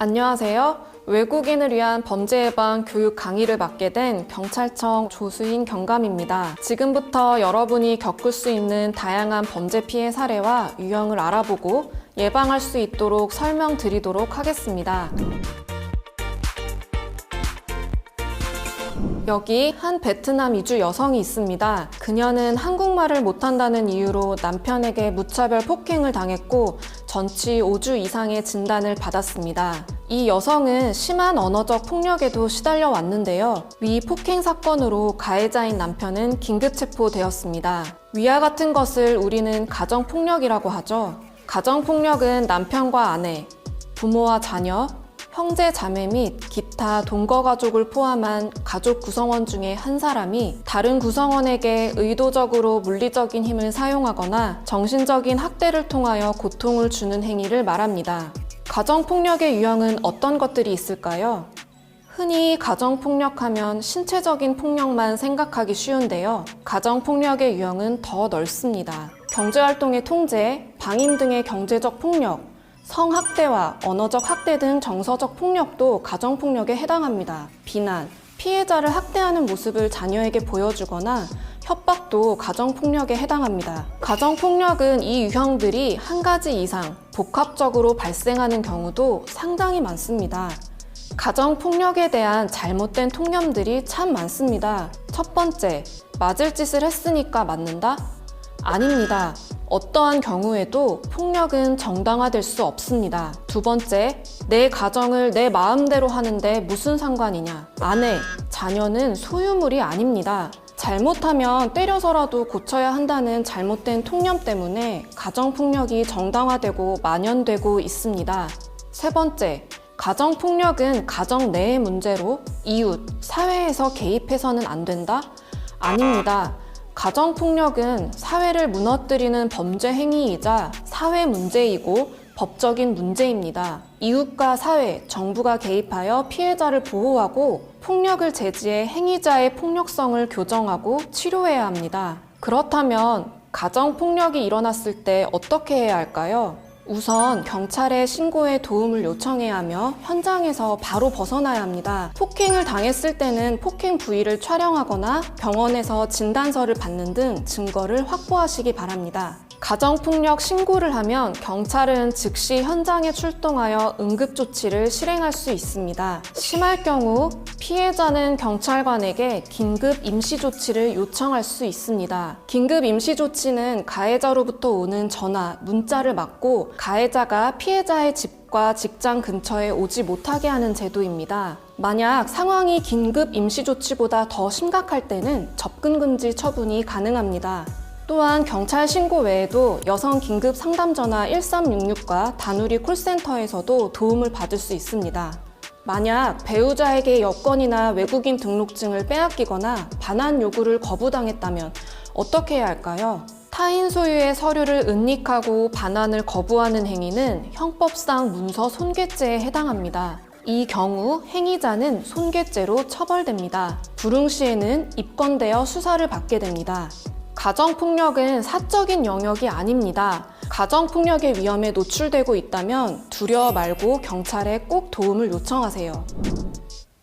안녕하세요. 외국인을 위한 범죄 예방 교육 강의를 맡게 된 경찰청 조수인 경감입니다. 지금부터 여러분이 겪을 수 있는 다양한 범죄 피해 사례와 유형을 알아보고 예방할 수 있도록 설명드리도록 하겠습니다. 여기 한 베트남 이주 여성이 있습니다. 그녀는 한국말을 못한다는 이유로 남편에게 무차별 폭행을 당했고 전치 5주 이상의 진단을 받았습니다. 이 여성은 심한 언어적 폭력에도 시달려 왔는데요. 위 폭행 사건으로 가해자인 남편은 긴급 체포되었습니다. 위와 같은 것을 우리는 가정폭력이라고 하죠. 가정폭력은 남편과 아내, 부모와 자녀, 형제, 자매 및 기타 동거 가족을 포함한 가족 구성원 중에 한 사람이 다른 구성원에게 의도적으로 물리적인 힘을 사용하거나 정신적인 학대를 통하여 고통을 주는 행위를 말합니다. 가정폭력의 유형은 어떤 것들이 있을까요? 흔히 가정폭력하면 신체적인 폭력만 생각하기 쉬운데요. 가정폭력의 유형은 더 넓습니다. 경제활동의 통제, 방임 등의 경제적 폭력, 성학대와 언어적 학대 등 정서적 폭력도 가정폭력에 해당합니다. 비난, 피해자를 학대하는 모습을 자녀에게 보여주거나 협박도 가정폭력에 해당합니다. 가정폭력은 이 유형들이 한 가지 이상 복합적으로 발생하는 경우도 상당히 많습니다. 가정폭력에 대한 잘못된 통념들이 참 많습니다. 첫 번째, 맞을 짓을 했으니까 맞는다? 아닙니다. 어떠한 경우에도 폭력은 정당화될 수 없습니다. 두 번째, 내 가정을 내 마음대로 하는데 무슨 상관이냐? 아내, 자녀는 소유물이 아닙니다. 잘못하면 때려서라도 고쳐야 한다는 잘못된 통념 때문에 가정폭력이 정당화되고 만연되고 있습니다. 세 번째, 가정폭력은 가정 내의 문제로 이웃, 사회에서 개입해서는 안 된다? 아닙니다. 가정폭력은 사회를 무너뜨리는 범죄 행위이자 사회 문제이고 법적인 문제입니다. 이웃과 사회, 정부가 개입하여 피해자를 보호하고 폭력을 제지해 행위자의 폭력성을 교정하고 치료해야 합니다. 그렇다면 가정폭력이 일어났을 때 어떻게 해야 할까요? 우선 경찰에 신고해 도움을 요청해야 하며 현장에서 바로 벗어나야 합니다. 폭행을 당했을 때는 폭행 부위를 촬영하거나 병원에서 진단서를 받는 등 증거를 확보하시기 바랍니다. 가정폭력 신고를 하면 경찰은 즉시 현장에 출동하여 응급조치를 실행할 수 있습니다. 심할 경우 피해자는 경찰관에게 긴급 임시조치를 요청할 수 있습니다. 긴급 임시조치는 가해자로부터 오는 전화, 문자를 막고 가해자가 피해자의 집과 직장 근처에 오지 못하게 하는 제도입니다. 만약 상황이 긴급 임시조치보다 더 심각할 때는 접근금지 처분이 가능합니다. 또한 경찰 신고 외에도 여성 긴급 상담 전화 1366과 다누리 콜센터에서도 도움을 받을 수 있습니다. 만약 배우자에게 여권이나 외국인 등록증을 빼앗기거나 반환 요구를 거부당했다면 어떻게 해야 할까요? 타인 소유의 서류를 은닉하고 반환을 거부하는 행위는 형법상 문서 손괴죄에 해당합니다. 이 경우 행위자는 손괴죄로 처벌됩니다. 불응 시에는 입건되어 수사를 받게 됩니다. 가정폭력은 사적인 영역이 아닙니다. 가정폭력의 위험에 노출되고 있다면 두려워 말고 경찰에 꼭 도움을 요청하세요.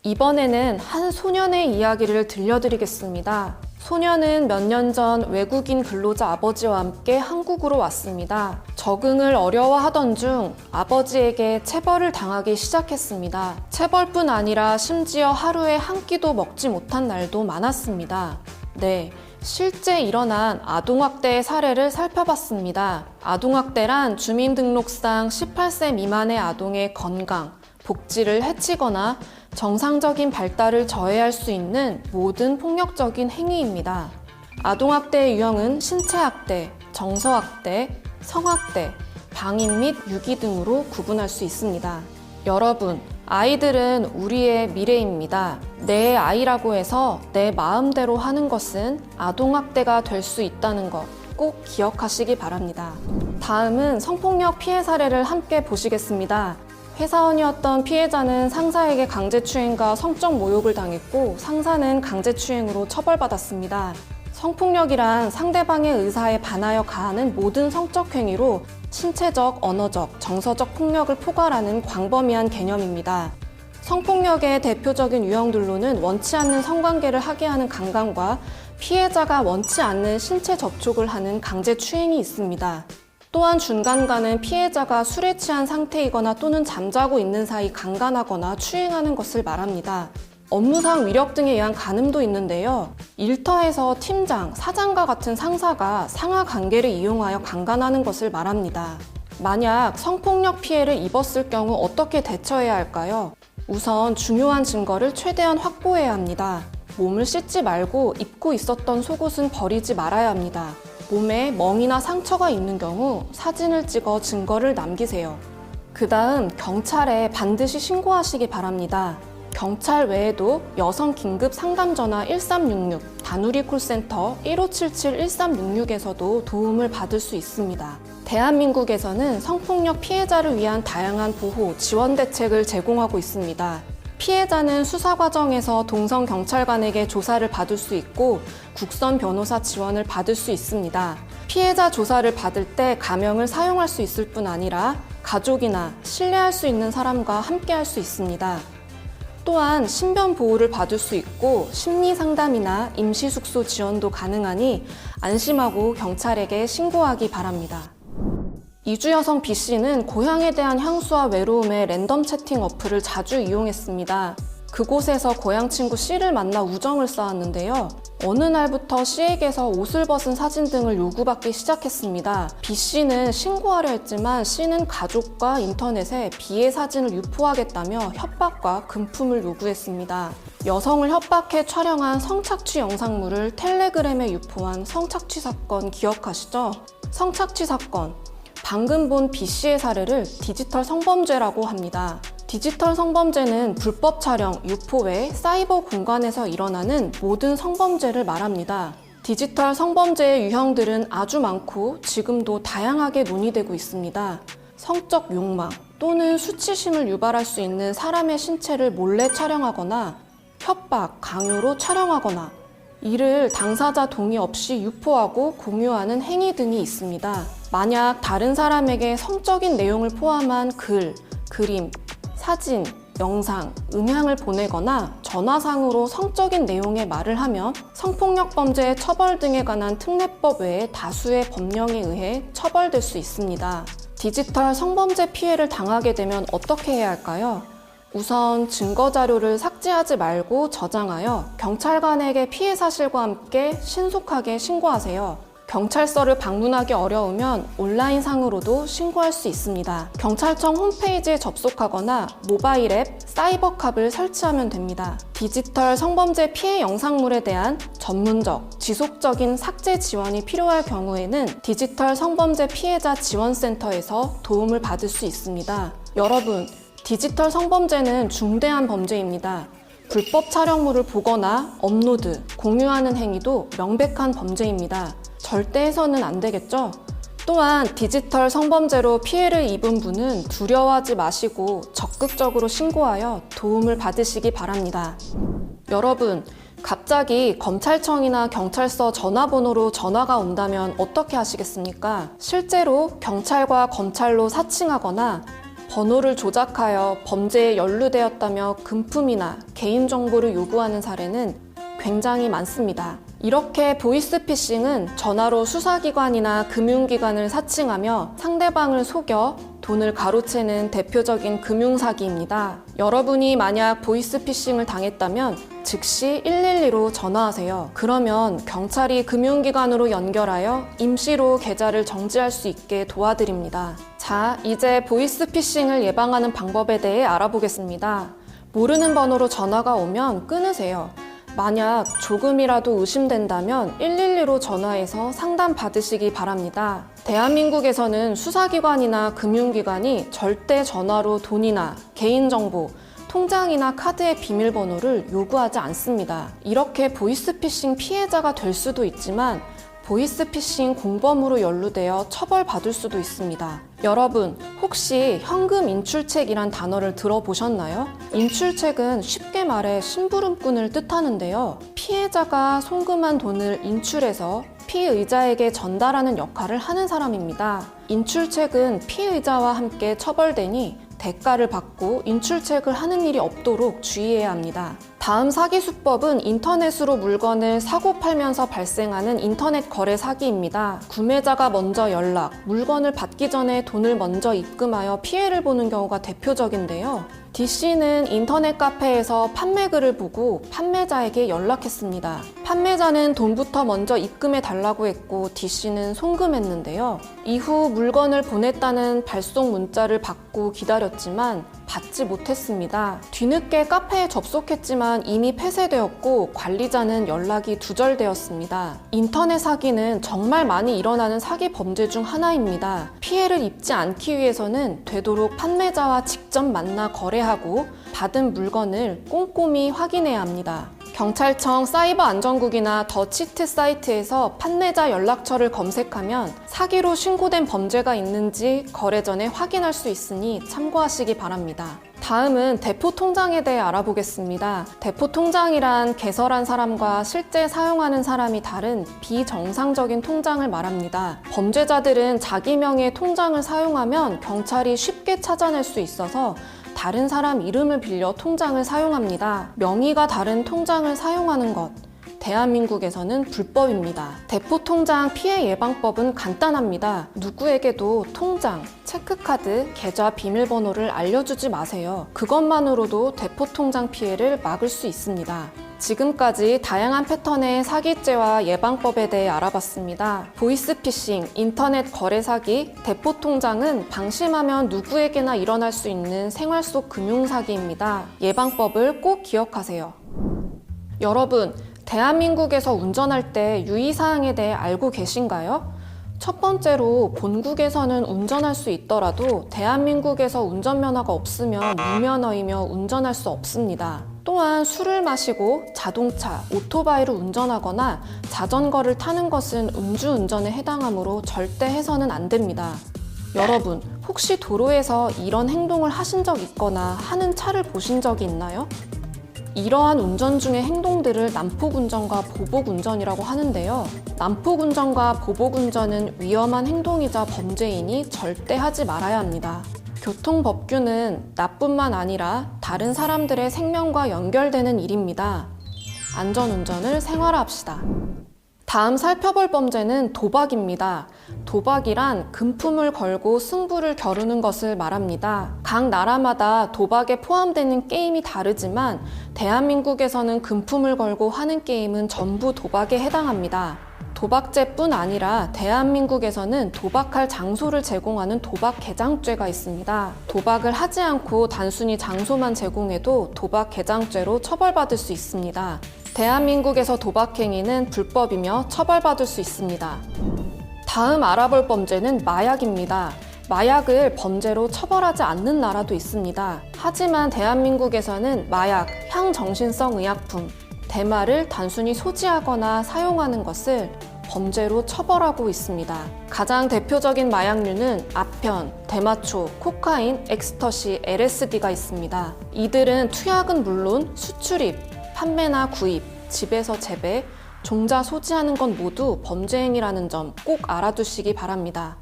이번에는 한 소년의 이야기를 들려드리겠습니다. 소년은 몇 년 전 외국인 근로자 아버지와 함께 한국으로 왔습니다. 적응을 어려워하던 중 아버지에게 체벌을 당하기 시작했습니다. 체벌뿐 아니라 심지어 하루에 한 끼도 먹지 못한 날도 많았습니다. 네. 실제 일어난 아동학대의 사례를 살펴봤습니다. 아동학대란 주민등록상 18세 미만의 아동의 건강, 복지를 해치거나 정상적인 발달을 저해할 수 있는 모든 폭력적인 행위입니다. 아동학대의 유형은 신체학대, 정서학대, 성학대, 방임 및 유기 등으로 구분할 수 있습니다. 여러분, 아이들은 우리의 미래입니다. 내 아이라고 해서 내 마음대로 하는 것은 아동학대가 될 수 있다는 것 꼭 기억하시기 바랍니다. 다음은 성폭력 피해 사례를 함께 보시겠습니다. 회사원이었던 피해자는 상사에게 강제추행과 성적 모욕을 당했고 상사는 강제추행으로 처벌받았습니다. 성폭력이란 상대방의 의사에 반하여 가하는 모든 성적 행위로 신체적, 언어적, 정서적 폭력을 포괄하는 광범위한 개념입니다. 성폭력의 대표적인 유형들로는 원치 않는 성관계를 하게 하는 강간과 피해자가 원치 않는 신체 접촉을 하는 강제 추행이 있습니다. 또한 준강간은 피해자가 술에 취한 상태이거나 또는 잠자고 있는 사이 강간하거나 추행하는 것을 말합니다. 업무상 위력 등에 의한 간음도 있는데요. 일터에서 팀장, 사장과 같은 상사가 상하 관계를 이용하여 강간하는 것을 말합니다. 만약 성폭력 피해를 입었을 경우 어떻게 대처해야 할까요? 우선 중요한 증거를 최대한 확보해야 합니다. 몸을 씻지 말고 입고 있었던 속옷은 버리지 말아야 합니다. 몸에 멍이나 상처가 있는 경우 사진을 찍어 증거를 남기세요. 그 다음 경찰에 반드시 신고하시기 바랍니다. 경찰 외에도 여성 긴급 상담 전화 1366, 다누리 콜센터 1577-1366에서도 도움을 받을 수 있습니다. 대한민국에서는 성폭력 피해자를 위한 다양한 보호, 지원 대책을 제공하고 있습니다. 피해자는 수사 과정에서 동성 경찰관에게 조사를 받을 수 있고 국선 변호사 지원을 받을 수 있습니다. 피해자 조사를 받을 때 가명을 사용할 수 있을 뿐 아니라 가족이나 신뢰할 수 있는 사람과 함께 할 수 있습니다. 또한 신변 보호를 받을 수 있고 심리 상담이나 임시 숙소 지원도 가능하니 안심하고 경찰에게 신고하기 바랍니다. 이주 여성 B씨는 고향에 대한 향수와 외로움에 랜덤 채팅 어플을 자주 이용했습니다. 그곳에서 고향 친구 C를 만나 우정을 쌓았는데요. 어느 날부터 C에게서 옷을 벗은 사진 등을 요구받기 시작했습니다. B씨는 신고하려 했지만 C는 가족과 인터넷에 B의 사진을 유포하겠다며 협박과 금품을 요구했습니다. 여성을 협박해 촬영한 성착취 영상물을 텔레그램에 유포한 성착취 사건 기억하시죠? 성착취 사건. 방금 본 B씨의 사례를 디지털 성범죄라고 합니다. 디지털 성범죄는 불법 촬영, 유포 외 사이버 공간에서 일어나는 모든 성범죄를 말합니다. 디지털 성범죄의 유형들은 아주 많고 지금도 다양하게 논의되고 있습니다. 성적 욕망 또는 수치심을 유발할 수 있는 사람의 신체를 몰래 촬영하거나 협박, 강요로 촬영하거나 이를 당사자 동의 없이 유포하고 공유하는 행위 등이 있습니다. 만약 다른 사람에게 성적인 내용을 포함한 글, 그림, 사진, 영상, 음향을 보내거나 전화상으로 성적인 내용의 말을 하면 성폭력 범죄의 처벌 등에 관한 특례법 외에 다수의 법령에 의해 처벌될 수 있습니다. 디지털 성범죄 피해를 당하게 되면 어떻게 해야 할까요? 우선 증거 자료를 삭제하지 말고 저장하여 경찰관에게 피해 사실과 함께 신속하게 신고하세요. 경찰서를 방문하기 어려우면 온라인상으로도 신고할 수 있습니다. 경찰청 홈페이지에 접속하거나 모바일 앱 사이버캅을 설치하면 됩니다. 디지털 성범죄 피해 영상물에 대한 전문적, 지속적인 삭제 지원이 필요할 경우에는 디지털 성범죄 피해자 지원센터에서 도움을 받을 수 있습니다. 여러분, 디지털 성범죄는 중대한 범죄입니다. 불법 촬영물을 보거나 업로드, 공유하는 행위도 명백한 범죄입니다. 절대 해서는 안 되겠죠? 또한 디지털 성범죄로 피해를 입은 분은 두려워하지 마시고 적극적으로 신고하여 도움을 받으시기 바랍니다. 여러분, 갑자기 검찰청이나 경찰서 전화번호로 전화가 온다면 어떻게 하시겠습니까? 실제로 경찰과 검찰로 사칭하거나 번호를 조작하여 범죄에 연루되었다며 금품이나 개인정보를 요구하는 사례는 굉장히 많습니다. 이렇게 보이스피싱은 전화로 수사기관이나 금융기관을 사칭하며 상대방을 속여 돈을 가로채는 대표적인 금융사기입니다. 여러분이 만약 보이스피싱을 당했다면 즉시 112로 전화하세요. 그러면 경찰이 금융기관으로 연결하여 임시로 계좌를 정지할 수 있게 도와드립니다. 자, 이제 보이스피싱을 예방하는 방법에 대해 알아보겠습니다. 모르는 번호로 전화가 오면 끊으세요. 만약 조금이라도 의심된다면 112로 전화해서 상담 받으시기 바랍니다. 대한민국에서는 수사기관이나 금융기관이 절대 전화로 돈이나 개인정보, 통장이나 카드의 비밀번호를 요구하지 않습니다. 이렇게 보이스피싱 피해자가 될 수도 있지만 보이스피싱 공범으로 연루되어 처벌받을 수도 있습니다. 여러분, 혹시 현금 인출책이란 단어를 들어보셨나요? 인출책은 쉽게 말해 심부름꾼을 뜻하는데요. 피해자가 송금한 돈을 인출해서 피의자에게 전달하는 역할을 하는 사람입니다. 인출책은 피의자와 함께 처벌되니 대가를 받고 인출책을 하는 일이 없도록 주의해야 합니다. 다음 사기 수법은 인터넷으로 물건을 사고 팔면서 발생하는 인터넷 거래 사기입니다. 구매자가 먼저 연락, 물건을 받기 전에 돈을 먼저 입금하여 피해를 보는 경우가 대표적인데요. D씨는 인터넷 카페에서 판매글을 보고 판매자에게 연락했습니다. 판매자는 돈부터 먼저 입금해 달라고 했고 D씨는 송금했는데요. 이후 물건을 보냈다는 발송 문자를 받고 기다렸지만 받지 못했습니다. 뒤늦게 카페에 접속했지만 이미 폐쇄되었고 관리자는 연락이 두절되었습니다. 인터넷 사기는 정말 많이 일어나는 사기 범죄 중 하나입니다. 피해를 입지 않기 위해서는 되도록 판매자와 직접 만나 거래하고 받은 물건을 꼼꼼히 확인해야 합니다. 경찰청 사이버 안전국이나 더 치트 사이트에서 판매자 연락처를 검색하면 사기로 신고된 범죄가 있는지 거래 전에 확인할 수 있으니 참고하시기 바랍니다. 다음은 대포 통장에 대해 알아보겠습니다. 대포 통장이란 개설한 사람과 실제 사용하는 사람이 다른 비정상적인 통장을 말합니다. 범죄자들은 자기 명의의 통장을 사용하면 경찰이 쉽게 찾아낼 수 있어서 다른 사람 이름을 빌려 통장을 사용합니다. 명의가 다른 통장을 사용하는 것, 대한민국에서는 불법입니다. 대포 통장 피해 예방법은 간단합니다. 누구에게도 통장, 체크카드, 계좌 비밀번호를 알려주지 마세요. 그것만으로도 대포 통장 피해를 막을 수 있습니다. 지금까지 다양한 패턴의 사기죄와 예방법에 대해 알아봤습니다. 보이스피싱, 인터넷 거래 사기, 대포 통장은 방심하면 누구에게나 일어날 수 있는 생활 속 금융사기입니다. 예방법을 꼭 기억하세요. 여러분, 대한민국에서 운전할 때 유의사항에 대해 알고 계신가요? 첫 번째로 본국에서는 운전할 수 있더라도 대한민국에서 운전면허가 없으면 무면허이며 운전할 수 없습니다. 또한 술을 마시고 자동차, 오토바이를 운전하거나 자전거를 타는 것은 음주운전에 해당하므로 절대 해서는 안 됩니다. 여러분, 혹시 도로에서 이런 행동을 하신 적 있거나 하는 차를 보신 적이 있나요? 이러한 운전 중의 행동들을 난폭운전과 보복운전이라고 하는데요. 난폭운전과 보복운전은 위험한 행동이자 범죄이니 절대 하지 말아야 합니다. 교통법규는 나뿐만 아니라 다른 사람들의 생명과 연결되는 일입니다. 안전운전을 생활화합시다. 다음 살펴볼 범죄는 도박입니다. 도박이란 금품을 걸고 승부를 겨루는 것을 말합니다. 각 나라마다 도박에 포함되는 게임이 다르지만 대한민국에서는 금품을 걸고 하는 게임은 전부 도박에 해당합니다. 도박죄뿐 아니라 대한민국에서는 도박할 장소를 제공하는 도박 개장죄가 있습니다. 도박을 하지 않고 단순히 장소만 제공해도 도박 개장죄로 처벌받을 수 있습니다. 대한민국에서 도박 행위는 불법이며 처벌받을 수 있습니다. 다음 알아볼 범죄는 마약입니다. 마약을 범죄로 처벌하지 않는 나라도 있습니다. 하지만 대한민국에서는 마약, 향정신성 의약품, 대마를 단순히 소지하거나 사용하는 것을 범죄로 처벌하고 있습니다. 가장 대표적인 마약류는 아편, 대마초, 코카인, 엑스터시, LSD가 있습니다. 이들은 투약은 물론 수출입, 판매나 구입, 집에서 재배, 종자 소지하는 건 모두 범죄 행위라는 점 꼭 알아두시기 바랍니다.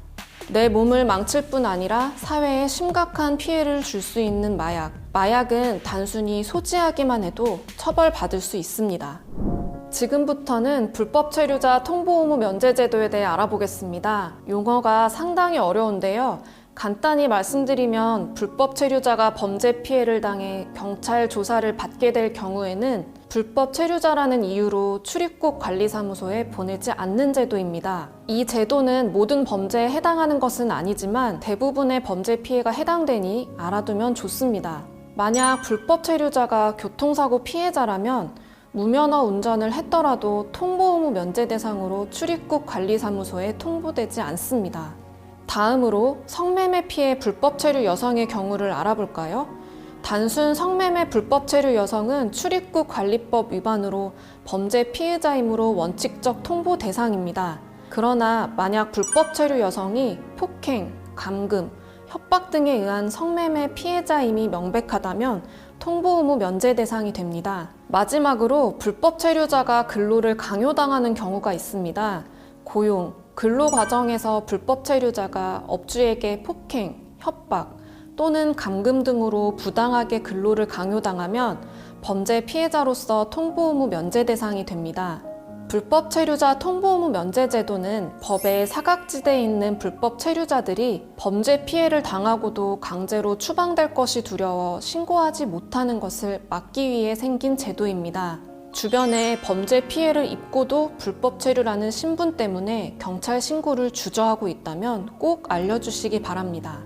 내 몸을 망칠 뿐 아니라 사회에 심각한 피해를 줄 수 있는 마약. 마약은 단순히 소지하기만 해도 처벌받을 수 있습니다. 지금부터는 불법 체류자 통보 의무 면제 제도에 대해 알아보겠습니다. 용어가 상당히 어려운데요. 간단히 말씀드리면 불법 체류자가 범죄 피해를 당해 경찰 조사를 받게 될 경우에는 불법 체류자라는 이유로 출입국 관리사무소에 보내지 않는 제도입니다. 이 제도는 모든 범죄에 해당하는 것은 아니지만 대부분의 범죄 피해가 해당되니 알아두면 좋습니다. 만약 불법 체류자가 교통사고 피해자라면 무면허 운전을 했더라도 통보 의무 면제 대상으로 출입국 관리사무소에 통보되지 않습니다. 다음으로 성매매 피해 불법 체류 여성의 경우를 알아볼까요? 단순 성매매 불법 체류 여성은 출입국 관리법 위반으로 범죄 피해자이므로 원칙적 통보 대상입니다. 그러나 만약 불법 체류 여성이 폭행, 감금, 협박 등에 의한 성매매 피해자임이 명백하다면 통보 의무 면제 대상이 됩니다. 마지막으로 불법 체류자가 근로를 강요당하는 경우가 있습니다. 고용, 근로 과정에서 불법 체류자가 업주에게 폭행, 협박 또는 감금 등으로 부당하게 근로를 강요당하면 범죄 피해자로서 통보 의무 면제 대상이 됩니다. 불법 체류자 통보 의무 면제 제도는 법의 사각지대에 있는 불법 체류자들이 범죄 피해를 당하고도 강제로 추방될 것이 두려워 신고하지 못하는 것을 막기 위해 생긴 제도입니다. 주변에 범죄 피해를 입고도 불법 체류라는 신분 때문에 경찰 신고를 주저하고 있다면 꼭 알려주시기 바랍니다.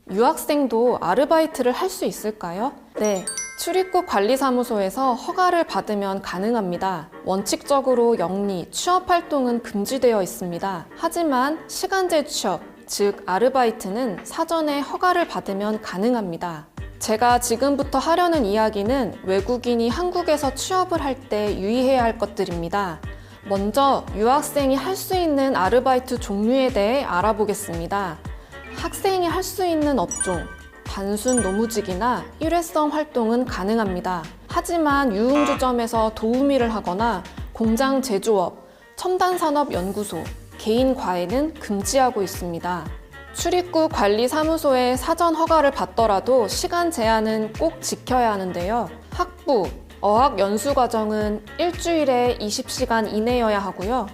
유학생도 아르바이트를 할 수 있을까요? 네, 출입국 관리사무소에서 허가를 받으면 가능합니다. 원칙적으로 영리, 취업 활동은 금지되어 있습니다. 하지만 시간제 취업, 즉 아르바이트는 사전에 허가를 받으면 가능합니다. 제가 지금부터 하려는 이야기는 외국인이 한국에서 취업을 할 때 유의해야 할 것들입니다. 먼저 유학생이 할 수 있는 아르바이트 종류에 대해 알아보겠습니다. 학생이 할 수 있는 업종, 단순 노무직이나 일회성 활동은 가능합니다. 하지만 유흥주점에서 도우미를 하거나 공장 제조업, 첨단산업연구소, 개인 과외는 금지하고 있습니다. 출입국 관리사무소에 사전 허가를 받더라도 시간 제한은 꼭 지켜야 하는데요. 학부, 어학 연수 과정은 일주일에 20시간 이내여야 하고요.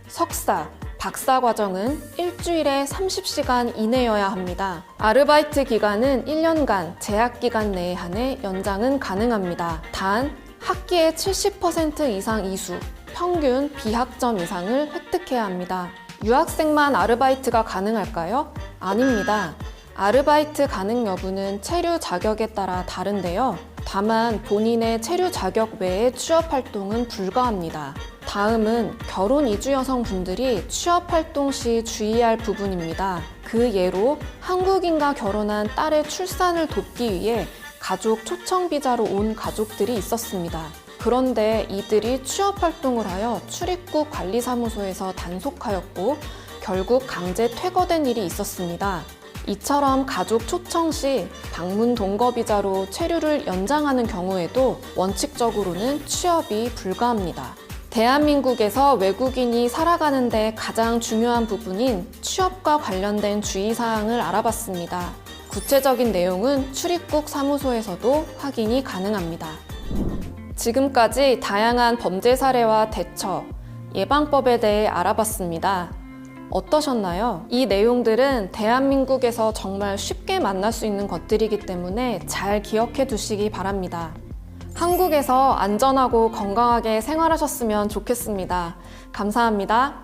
석사, 박사 과정은 일주일에 30시간 이내여야 합니다. 아르바이트 기간은 1년간 제약 기간 내에 한해 연장은 가능합니다. 단 학기에 70% 이상 이수, 평균 비학점 이상을 획득해야 합니다. 유학생만 아르바이트가 가능할까요? 아닙니다. 아르바이트 가능 여부는 체류 자격에 따라 다른데요. 다만 본인의 체류 자격 외에 취업 활동은 불가합니다. 다음은 결혼 이주 여성분들이 취업 활동 시 주의해야 할 부분입니다. 그 예로 한국인과 결혼한 딸의 출산을 돕기 위해 가족 초청 비자로 온 가족들이 있었습니다. 그런데 이들이 취업 활동을 하여 출입국 관리사무소에서 단속하였고 결국 강제 퇴거된 일이 있었습니다. 이처럼 가족 초청 시 방문 동거 비자로 체류를 연장하는 경우에도 원칙적으로는 취업이 불가합니다. 대한민국에서 외국인이 살아가는 데 가장 중요한 부분인 취업과 관련된 주의사항을 알아봤습니다. 구체적인 내용은 출입국 사무소에서도 확인이 가능합니다. 지금까지 다양한 범죄 사례와 대처, 예방법에 대해 알아봤습니다. 어떠셨나요? 이 내용들은 대한민국에서 정말 쉽게 만날 수 있는 것들이기 때문에 잘 기억해 두시기 바랍니다. 한국에서 안전하고 건강하게 생활하셨으면 좋겠습니다. 감사합니다.